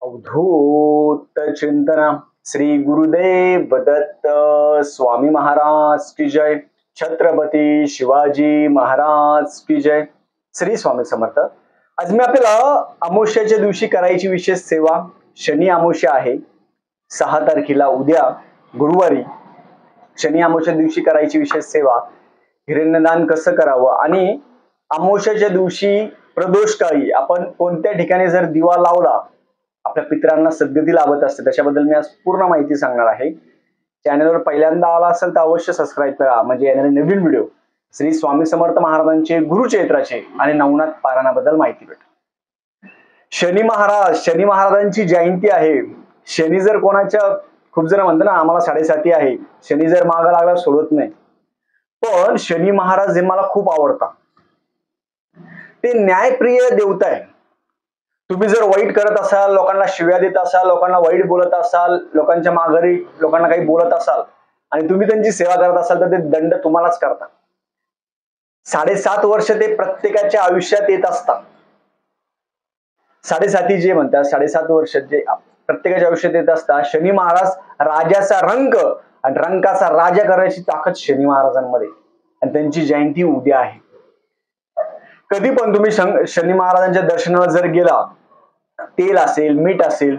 अवधूत चिंतना श्री गुरुदेव दत्त स्वामी महाराज की जय. छत्रपती शिवाजी महाराज की जय. श्री स्वामी समर्थ. आज मी आपल्याला अमावस्याच्या दिवशी करायची विशेष सेवा. शनी अमावस्या आहे 6 तारखेला, उद्या गुरुवारी शनी अमावस्या दिवशी करायची विशेष सेवा. हिरण्यदान कसं करावं आणि अमावस्याच्या दिवशी प्रदोष काळी आपण कोणत्या ठिकाणी जर दिवा लावला आपल्या पितरांना सद्गती लाभत असते, त्याच्याबद्दल मी आज पूर्ण माहिती सांगणार आहे. चॅनलवर पहिल्यांदा आला असेल तर अवश्य सबस्क्राईब करा, म्हणजे येणारे नवीन व्हिडिओ श्री स्वामी समर्थ महाराजांचे गुरुचरित्राचे आणि नवनाथ पारायणाबद्दल माहिती भेटेल. शनी महाराजांची जयंती आहे. शनी जर कोणाच्या, खूप जण म्हणतात ना आम्हाला 7.5 आहे, शनी जर मागा लागला सोडत नाही, पण शनी महाराज हे मला खूप आवडतात. ते न्यायप्रिय देवता आहे. तुम्ही जर वाईट करत असाल, लोकांना शिव्या देत असाल, लोकांना वाईट बोलत असाल, लोकांच्या माघारी लोकांना काही बोलत असाल आणि तुम्ही त्यांची सेवा करत असाल तर ते दंड तुम्हालाच करतात. 7.5 वर्ष ते प्रत्येकाच्या आयुष्यात येत असतात. 7.5 जे म्हणतात, 7.5 वर्ष जे प्रत्येकाच्या आयुष्यात येत असतात. शनी महाराज राजाचा रंक आणि रंकाचा राजा करायची ताकद शनी महाराजांमध्ये, आणि त्यांची जयंती उद्या आहे. कधी पण तुम्ही शनी महाराजांच्या दर्शनाला जर गेला, तेल असेल, मीठ असेल,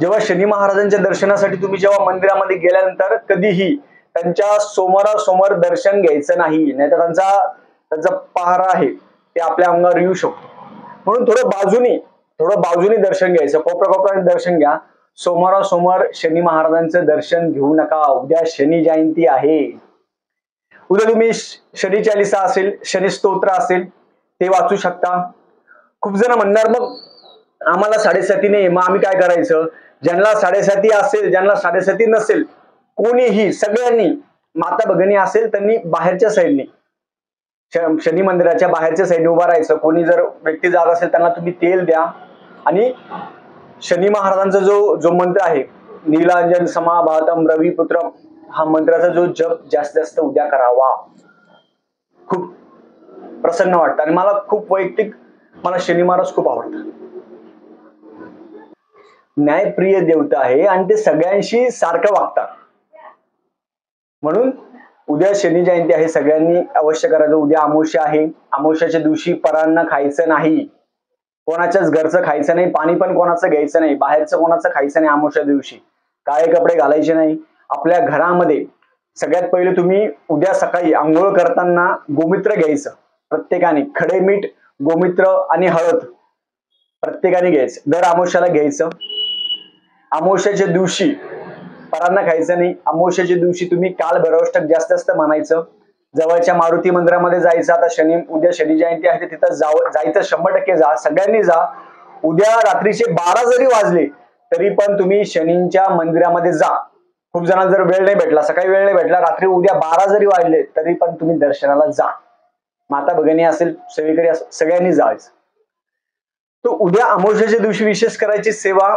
जेव्हा शनी महाराजांच्या दर्शनासाठी तुम्ही जेव्हा मंदिरामध्ये गेल्यानंतर कधीही त्यांच्या समोरासमोर दर्शन घ्यायचं नाही, नाहीतर त्यांचा पहारा आहे ते आपल्या अंगावर येऊ शकतो. म्हणून थोडं बाजूने दर्शन घ्यायचं, कोपऱ्याने दर्शन घ्या. समोरासमोर शनी महाराजांचं दर्शन घेऊ नका. उद्या शनी जयंती आहे. उद्या तुम्ही शनी चालीसा असेल, शनी स्तोत्र असेल ते वाचू शकता. खूप जण म्हणणार मग आम्हाला 7.5 नाही, मग आम्ही काय करायचं? ज्यांना 7.5 असेल, ज्यांना 7.5 नसेल, कोणीही, सगळ्यांनी, माता भगिनी असेल त्यांनी बाहेरच्या साईडनी, शनी मंदिराच्या बाहेरच्या साईडने उभा राहायचं. कोणी जर व्यक्ती जात असेल त्यांना तुम्ही तेल द्या आणि शनी महाराजांचा जो मंत्र आहे, नीलांजन समाभातम रविपुत्रम, हा मंत्राचा जो जप जास्तीत जास्त उद्या करावा. खूप प्रसन्न वाटतं आणि मला खूप वैयक्तिक, मला शनी महाराज खूप आवडतात. न्यायप्रिय देवता आहे आणि ते सगळ्यांशी सारखं वागतात. म्हणून उद्या शनी जयंती आहे, सगळ्यांनी अवश्य करायचं. उद्या अमावस्या आहे. अमावस्याच्या दिवशी परान्न खायचं नाही, कोणाच्याच घरचं खायचं नाही, पाणी पण कोणाचं घ्यायचं नाही, बाहेरचं कोणाचं खायचं नाही. अमावस्या दिवशी काळे कपडे घालायचे नाही. आपल्या घरामध्ये सगळ्यात पहिले तुम्ही उद्या सकाळी आंघोळ करताना गोमित्र घ्यायचं. प्रत्येकाने खडे मीठ, गोमित्र आणि हळद प्रत्येकाने घ्यायचं. दर अमावस्याला घ्यायचं. अमावस्याच्या दिवशी परांना खायचं नाही. अमावस्याच्या दिवशी तुम्ही काल भैरवाष्टक जास्त म्हणायचं. जवळच्या मारुती मंदिरामध्ये जायचं. आता उद्या शनी जयंती आहे, तिथं जायचं. 100% जा, सगळ्यांनी जा. उद्या रात्रीचे 12 जरी वाजले तरी पण तुम्ही शनींच्या मंदिरामध्ये जा. खूप जणांना जर वेळ नाही भेटला, सकाळी वेळ नाही भेटला, रात्री उद्या 12 जरी वाजले तरी पण तुम्ही दर्शनाला जा. माता भगिनी असेल, सेवेकरी असेल, सगळ्यांनी जायचं. तो उद्या अमावस्याच्या दिवशी विशेष करायची सेवा.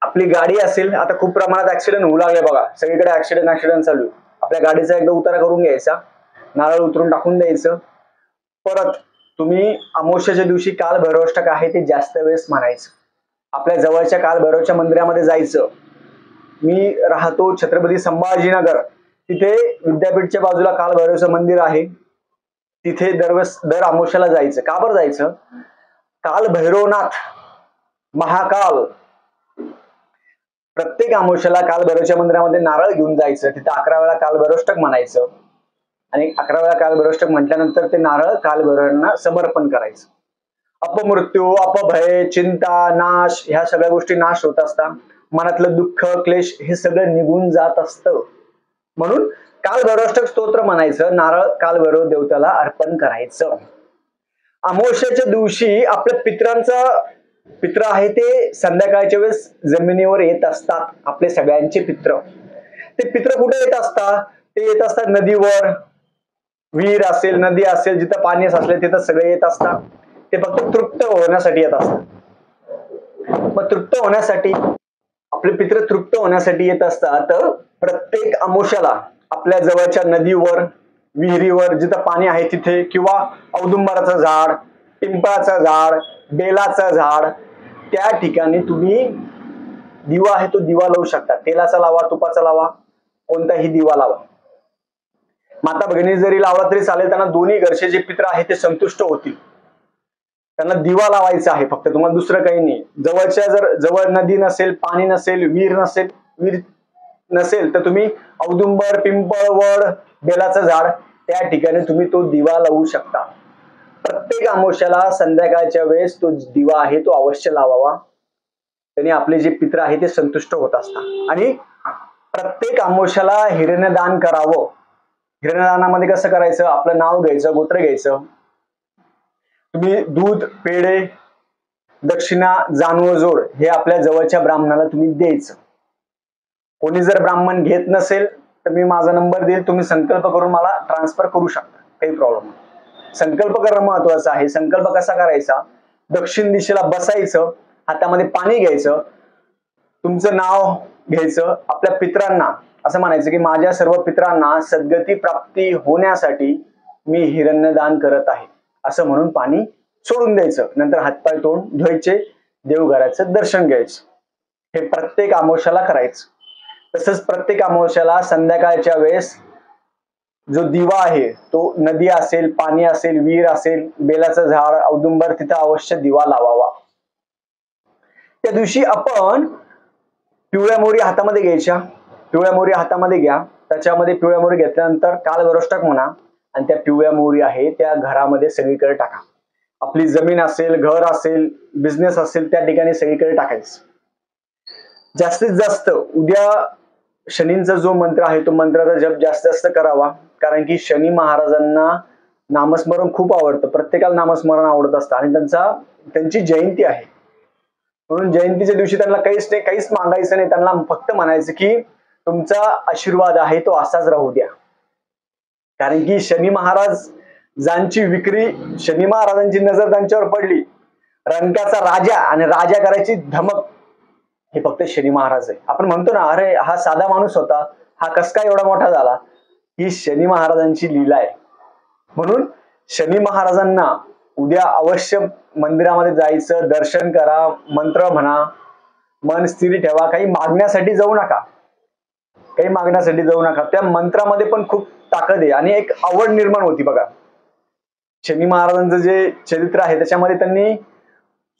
आपली गाडी असेल, आता खूप प्रमाणात ऍक्सिडेंट होऊ लागले बघा, सगळीकडे ऍक्सिडेंट चालू आहे. आपल्या गाडीचा एकदा उतारा करून घ्यायचा, नारळ उतरून टाकून द्यायचं. परत तुम्ही अमावस्याच्या दिवशी काल भैरवाष्टक आहे ते जास्त वेळेस म्हणायचं. आपल्या जवळच्या काल भैरवच्या मंदिरामध्ये जायचं. मी राहतो छत्रपती संभाजीनगर, तिथे विद्यापीठच्या बाजूला काल भैरवचं मंदिर आहे. तिथे दर अमावस्याला जायचं. का बरं जायचं? काल भैरवनाथ महाकाल, प्रत्येक अमावस्याला काल भैरवच्या मंदिरामध्ये नारळ घेऊन जायचं. तिथे 11 वेळा काल भैरवाष्टक म्हणायचं आणि 11 वेळा काल भैरवाष्टक म्हटल्यानंतर ते नारळ काल भैरवांना समर्पण करायचं. अपमृत्यू, अपभय, चिंता, नाश, ह्या सगळ्या गोष्टी नाश होत असतात. मनातलं दुःख, क्लेश हे सगळं निघून जात असतं. म्हणून काल भैरवाष्टक स्तोत्र म्हणायचं, नारळ काल भैरव देवताला अर्पण करायचं. अमावस्याच्या दिवशी आपल्या पित्र आहे ते संध्याकाळच्या वेळेस जमिनीवर येत असतात. आपले सगळ्यांचे पित्र, ते पित्र कुठे येत असतात? ते येत असतात नदीवर, विहीर असेल, नदी असेल, जिथं पाणी असले तिथं सगळे येत असतात. ते फक्त तृप्त होण्यासाठी येत असतात. मग तृप्त होण्यासाठी, आपले पित्र तृप्त होण्यासाठी येत असतात. प्रत्येक अमावस्याला आपल्या जवळच्या नदीवर, विहिरीवर, जिथं पाणी आहे तिथे, किंवा औदुंबराचं झाड, पिंपळाचं झाड, बेलाचं झाड, त्या ठिकाणी तुम्ही दिवा आहे तो दिवा लावू शकता. तेलाचा लावा, तुपाचा लावा, कोणताही दिवा लावा. माता भगिनी जरी लावला तरी चालेल. त्यांना दोन्ही घरचे जे पित्र आहे ते संतुष्ट होतील. त्यांना दिवा लावायचा आहे फक्त, तुम्हाला दुसरं काही नाही. जर जवळ नदी नसेल, पाणी नसेल, विहीर नसेल तर तुम्ही औदुंबर, पिंपळ, वड, बेलाचं झाड त्या ठिकाणी तुम्ही तो दिवा लावू शकता. प्रत्येक अमावस्याला संध्याकाळच्या वेळेस तो दिवा आहे तो अवश्य लावावा. त्यांनी आपले जे पित्र आहे ते संतुष्ट होत असतात. आणि प्रत्येक अमावस्याला हिरण्यदान करावं. हिरण्यदानामध्ये कसं करायचं, आपलं नाव घ्यायचं, गोत्र घ्यायचं. तुम्ही दूध, पेढे, दक्षिणा, जानवजोड हे आपल्या जवळच्या ब्राह्मणाला तुम्ही द्यायचं. कोणी जर ब्राह्मण घेत नसेल तर मी माझा नंबर देईल, तुम्ही संकल्प करून मला ट्रान्सफर करू शकता, काही प्रॉब्लेम नाही. संकल्प करणं महत्वाचं आहे. संकल्प कसा करायचा, दक्षिण दिशेला बसायचं, हातामध्ये पाणी घ्यायचं, तुमचं नाव घ्यायचं, आपल्या पित्रांना असं म्हणायचं की माझ्या सर्व पित्रांना सद्गती प्राप्ती होण्यासाठी मी हिरण्यदान करत आहे, असं म्हणून पाणी सोडून द्यायचं. नंतर हातपाय तोंड धुवायचे, देवघराचं दर्शन घ्यायचं. हे प्रत्येक अमावस्याला करायचं. तसंच प्रत्येक अमावस्याला संध्याकाळच्या वेळेस जो दिवा आहे तो नदी असेल, पाणी असेल, विहीर असेल, बेलाचं झाड, औदुंबर तिथं अवश्य दिवा लावावा. त्या दिवशी आपण पिवळ्या मोहरी हातामध्ये घ्यायच्या. पिवळ्या मोहरी हातामध्ये घ्या. त्याच्यामध्ये पिवळ्या मोहरी घेतल्यानंतर कालभैरवाष्टक म्हणा आणि त्या पिवळ्या मोहरी आहे त्या घरामध्ये सगळीकडे टाका. आपली जमीन असेल, घर असेल, बिझनेस असेल त्या ठिकाणी सगळीकडे टाकायचं. जास्तीत जास्त उद्या शनींचा जो मंत्र आहे तो मंत्राचा जप जास्तीत जास्त करावा. कारण की शनी महाराजांना नामस्मरण खूप आवडतं. प्रत्येकाला नामस्मरण आवडत असतं आणि त्यांची जयंती आहे. म्हणून जयंतीच्या दिवशी त्यांना काहीच मागायचं नाही. त्यांना फक्त म्हणायचं की तुमचा आशीर्वाद आहे तो असाच राहू द्या. कारण की शनी महाराजांची शनी महाराजांची नजर त्यांच्यावर पडली. रंकाचा राजा आणि राजा करायची धमक हे फक्त शनी महाराज आहे. आपण म्हणतो ना, अरे हा साधा माणूस होता, हा कस काय एवढा मोठा झाला, ही शनी महाराजांची लीला आहे. म्हणून शनी महाराजांना उद्या अवश्य मंदिरामध्ये जायचं, दर्शन करा, मंत्र म्हणा, मन स्थिर ठेवा. काही मागण्यासाठी जाऊ नका. त्या मंत्रामध्ये पण खूप ताकद आहे आणि एक आवड निर्माण होती. बघा, शनी महाराजांचं जे चरित्र आहे त्याच्यामध्ये त्यांनी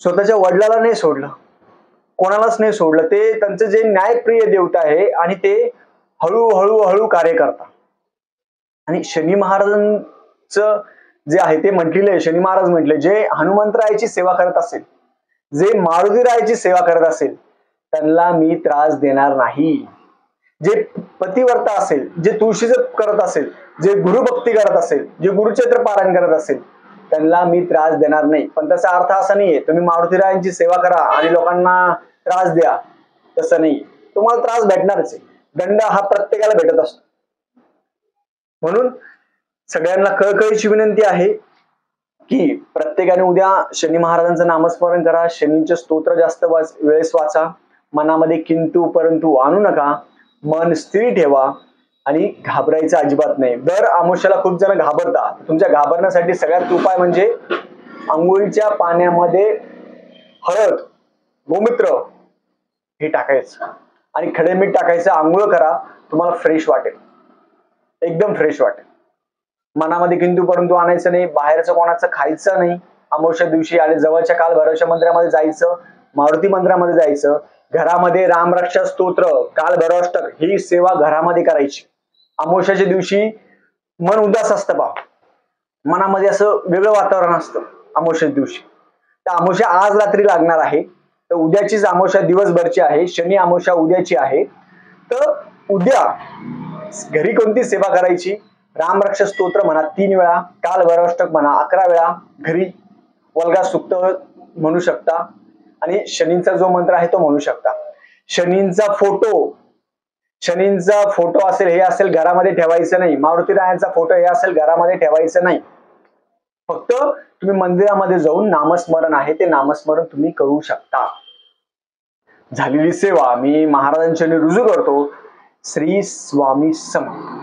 स्वतःच्या वडिलाला नाही सोडलं, कोणालाच नाही सोडलं. ते त्यांचं जे न्यायप्रिय देवता आहे आणि ते हळूहळू कार्य करतात. आणि शनी महाराजांचं जे आहे ते म्हटलेलं आहे, शनी महाराज म्हटले, जे हनुमंतरायाची सेवा करत असेल, जे मारुतीरायाची सेवा करत असेल त्यांना मी त्रास देणार नाही. जे पतिव्रता असेल, जे तुळशी जप करत असेल, जे गुरुभक्ती करत असेल, जे गुरुचरित्र पारायण करत असेल त्यांना मी त्रास देणार नाही. पण त्याचा अर्थ असा नाहीये तुम्ही मारुतीरायांची सेवा करा आणि लोकांना त्रास द्या, तसं नाही. तुम्हाला त्रास भेटणारच आहे. दंड हा प्रत्येकाला भेटत असतो. म्हणून सगळ्यांना कळकळीची विनंती आहे की प्रत्येकाने उद्या शनी महाराजांचं नामस्मरण करा. शनीचे स्तोत्र जास्त वेळेस वाचा. मनामध्ये किंतु परंतु आणू नका. मन स्थिर ठेवा आणि घाबरायचं अजिबात नाही. दर अमावस्याला खूप जण घाबरतात. तुमच्या घाबरण्यासाठी सगळ्यात उपाय म्हणजे आंघोळीच्या पाण्यामध्ये हळद, गोमूत्र हे टाकायचं आणि खडे मीठ टाकायचं. आंघोळ करा, तुम्हाला फ्रेश वाटेल, एकदम फ्रेश वाटेल. मनामध्ये किंतु परंतु आणायचं नाही. बाहेरचं कोणाचं खायचं नाही अमावस्या दिवशी. आणि जवळच्या कालभैरवाच्या मंदिरामध्ये जायचं, मारुती मंदिरामध्ये जायचं. घरामध्ये रामरक्षा स्तोत्र, कालभैरवाष्टक ही सेवा घरामध्ये करायची. अमावस्याच्या दिवशी मन उदास असतं, मनामध्ये असं वेगळं वातावरण असतं अमावस्या दिवशी. तर अमावस्या आज रात्री लागणार आहे, तर उद्याचीच अमावस्या दिवसभरची आहे. शनी अमावस्या उद्याची आहे. तर उद्या घरी कोणती सेवा करायची, रामरक्षा स्तोत्र म्हणा 3 वेळा, कालभैरवाष्टक म्हणा 11 वेळा, घरी वल्गा सुक्त म्हणू शकता आणि शनींचा जो मंत्र आहे तो म्हणू शकता. शनींचा फोटो असेल, हे असेल घरामध्ये ठेवायचं नाही. मारुतीरायांचा फोटो हे असेल घरामध्ये ठेवायचं नाही. फक्त तुम्ही मंदिरामध्ये जाऊन नामस्मरण आहे ते नामस्मरण तुम्ही करू शकता. झालेली सेवा मी महाराजांच्या रुजू करतो. श्री स्वामी समर्थ.